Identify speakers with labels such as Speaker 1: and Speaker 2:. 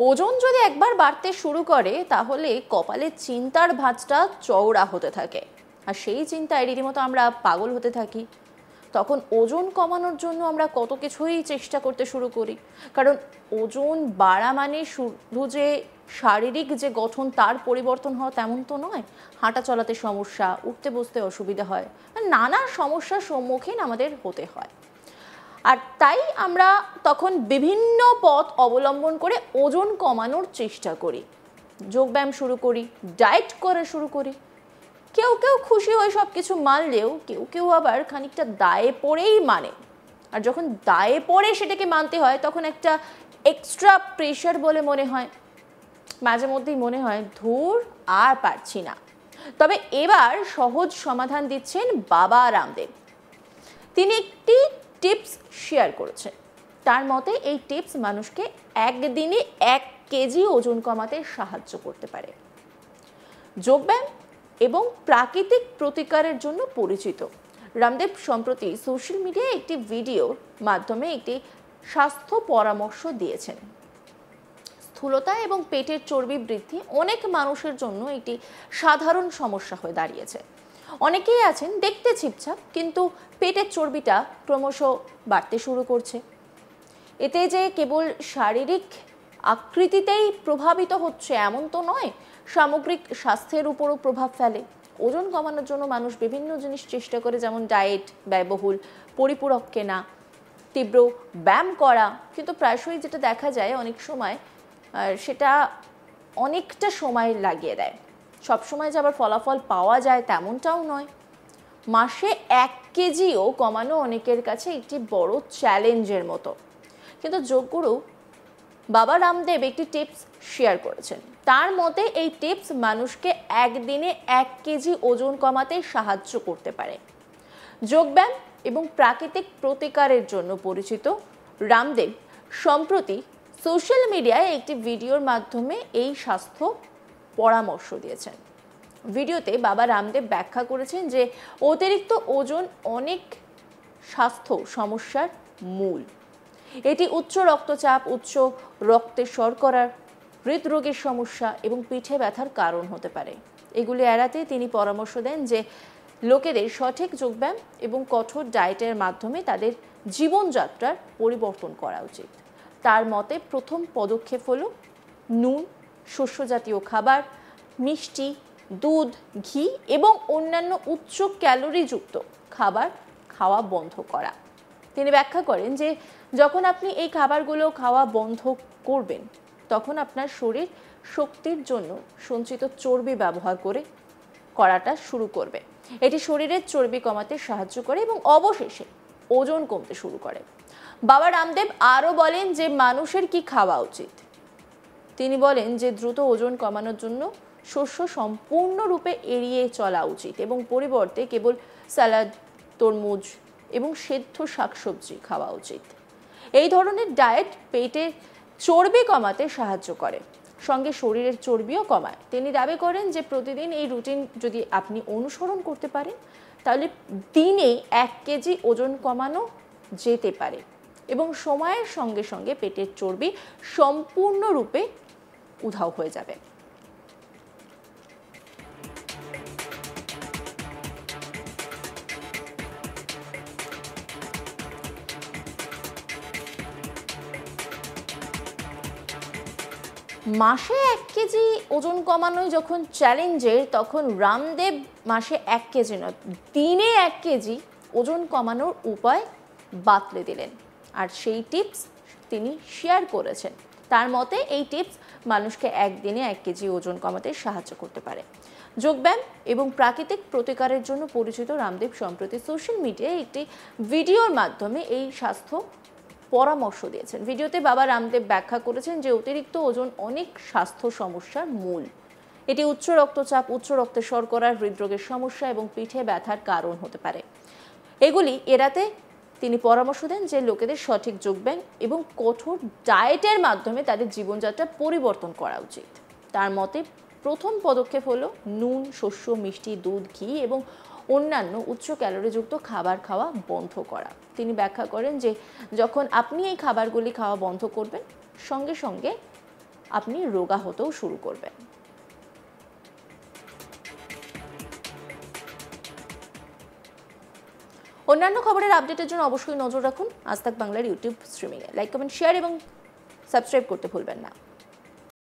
Speaker 1: ওজন যদি একবার বাড়তে শুরু করে তাহলে কপালে চিন্তার ভাঁজটা চওড়া হতে থাকে, আর সেই চিন্তায় রীতিমতো আমরা পাগল হতে থাকি। তখন ওজন কমানোর জন্য আমরা কত কিছুই চেষ্টা করতে শুরু করি, কারণ ওজন বাড়া মানে শুধু যে শারীরিক যে গঠন তার পরিবর্তন হওয়া তেমন তো নয়। হাঁটা চলাতে সমস্যা, উঠতে বসতে অসুবিধা হয়, নানা সমস্যার সম্মুখীন আমাদের হতে হয়। আর তাই আমরা তখন বিভিন্ন পথ অবলম্বন করে ওজন কমানোর চেষ্টা করি। যোগব্যায়াম শুরু করি, ডায়েট করা শুরু করি। কেউ কেউ খুশি হয়ে সব কিছু মানলেও কেউ কেউ আবার খানিকটা দায়ে পড়েই মানে। আর যখন দায়ে পড়ে সেটাকে মানতে হয় তখন একটা এক্সট্রা প্রেশার বলে মনে হয়। মাঝে মধ্যেই মনে হয় ধুর আর পারছি না। তবে এবার সহজ সমাধান দিচ্ছেন বাবা রামদেব। তিনি একটি টিপস শেয়ার করেছেন। তার মতে এই টিপস মানুষকে একদিনে 1 কেজি ওজন কমাতে সাহায্য করতে পারে। যোগব্যায়াম এবং প্রাকৃতিক প্রতিকারের জন্য পরিচিত রামদেব সম্প্রতি সোশ্যাল মিডিয়ায় একটি ভিডিওর মাধ্যমে একটি স্বাস্থ্য পরামর্শ দিয়েছেন। স্থূলতা এবং পেটের চর্বি বৃদ্ধি অনেক মানুষের জন্য একটি সাধারণ সমস্যা হয়ে দাঁড়িয়েছে। অনেকেই আছেন দেখতে ছিপছাপ, কিন্তু পেটের চর্বিটা ক্রমশ বাড়তে শুরু করছে। এতে যে কেবল শারীরিক আকৃতিতেই প্রভাবিত হচ্ছে এমন তো নয়, সামগ্রিক স্বাস্থ্যের উপরও প্রভাব ফেলে। ওজন কমানোর জন্য মানুষ বিভিন্ন জিনিস চেষ্টা করে, যেমন ডায়েট, ব্যয়বহুল পরিপূরক কেনা, তীব্র ব্যায়াম করা, কিন্তু প্রায়শই যেটা দেখা যায় অনেক সময় সেটা অনেকটা সময় লাগিয়ে দেয়। সবসময় যে আবার ফলাফল পাওয়া যায় তেমনটাও নয়। মাসে 1 কেজিও কমানো অনেকের কাছে একটি বড় চ্যালেঞ্জের মতো। কিন্তু যোগগুরু বাবা রামদেব একটি টিপস শেয়ার করেছেন। তার মতে এই টিপস মানুষকে একদিনে 1 কেজি ওজন কমাতে সাহায্য করতে পারে। যোগব্যায়াম এবং প্রাকৃতিক প্রতিকারের জন্য পরিচিত রামদেব সম্প্রতি সোশ্যাল মিডিয়ায় একটি ভিডিওর মাধ্যমে এই স্বাস্থ্য পরামর্শ দিয়েছেন। ভিডিওতে বাবা রামদেব ব্যাখ্যা করেছেন যে অতিরিক্ত ওজন অনেক স্বাস্থ্য সমস্যার মূল। এটি উচ্চ রক্তচাপ, উচ্চ রক্তে শর্করার, হৃদরোগের সমস্যা এবং পিঠে ব্যথার কারণ হতে পারে। এগুলি এড়াতে তিনি পরামর্শ দেন যে লোকেদের সঠিক যোগব্যায়াম এবং কঠোর ডায়েটের মাধ্যমে তাদের জীবনযাত্রার পরিবর্তন করা উচিত। তার মতে প্রথম পদক্ষেপ হলো নুন, শস্যজাতীয় খাবার, মিষ্টি, দুধ, ঘি এবং অন্যান্য উচ্চ ক্যালোরিযুক্ত খাবার খাওয়া বন্ধ করা। তিনি ব্যাখ্যা করেন যে যখন আপনি এই খাবারগুলো খাওয়া বন্ধ করবেন তখন আপনার শরীর শক্তির জন্য সঞ্চিত চর্বি ব্যবহার করাটা শুরু করবে। এটি শরীরের চর্বি কমাতে সাহায্য করে এবং অবশেষে ওজন কমতে শুরু করে। বাবা রামদেব আরও বলেন যে মানুষের কি খাওয়া উচিত। তিনি বলেন যে দ্রুত ওজন কমানোর জন্য শস্য সম্পূর্ণরূপে এড়িয়ে চলা উচিত এবং পরিবর্তে কেবল স্যালাড, তরমুজ এবং সেদ্ধ শাকসবজি খাওয়া উচিত। এই ধরনের ডায়েট পেটের চর্বি কমাতে সাহায্য করে, সঙ্গে শরীরের চর্বিও কমায়। তিনি দাবি করেন যে প্রতিদিন এই রুটিন যদি আপনি অনুসরণ করতে পারেন তাহলে দিনে 1 কেজি ওজন কমানো যেতে পারে এবং সময়ের সঙ্গে সঙ্গে পেটের চর্বি সম্পূর্ণরূপে উধাও হয়ে যাবে। মাসে 1 কেজি ওজন কমানোই যখন চ্যালেঞ্জের, তখন রামদেব মাসে 1 কেজি নয়, দিনে 1 কেজি ওজন কমানোর উপায় বাতলে দিলেন, আর সেই টিপস তিনি শেয়ার করেছেন। তার মতে এই টিপস মানুষকে একদিনে 1 কেজি ওজন কমাতে সাহায্য করতে পারে। যোগব্যায়াম এবং প্রাকৃতিক প্রতিকারের জন্য পরিচিত রামদেব সম্প্রতি সোশ্যাল মিডিয়ায় একটি ভিডিওর মাধ্যমে এই স্বাস্থ্য পরামর্শ দিয়েছেন। ভিডিওতে বাবা রামদেব ব্যাখ্যা করেছেন যে অতিরিক্ত ওজন অনেক স্বাস্থ্য সমস্যার মূল। এটি উচ্চ রক্তচাপ, উচ্চ রক্তে শর্করার, হৃদরোগের সমস্যা এবং পিঠে ব্যথার কারণ হতে পারে। এগুলি এড়াতে তিনি পরামর্শ দেন যে লোকেদের সঠিক যোগব্যায়াম এবং কঠোর ডায়েটের মাধ্যমে তাদের জীবনযাত্রা পরিবর্তন করা উচিত। তার মতে প্রথম পদক্ষেপ হলো নুন, শস্য, মিষ্টি, দুধ, ঘি এবং অন্যান্য উচ্চ ক্যালোরিযুক্ত খাবার খাওয়া বন্ধ করা। তিনি ব্যাখ্যা করেন যে যখন আপনি এই খাবারগুলি খাওয়া বন্ধ করবেন সঙ্গে সঙ্গে আপনি রোগা হতেও শুরু করবেন। অন্যান্য খবরের আপডেটের জন্য অবশ্যই নজর রাখুন আজ তাক বাংলার ইউটিউব স্ট্রিমিংয়ে। লাইক, কমেন্ট, শেয়ার এবং সাবস্ক্রাইব করতে ভুলবেন না।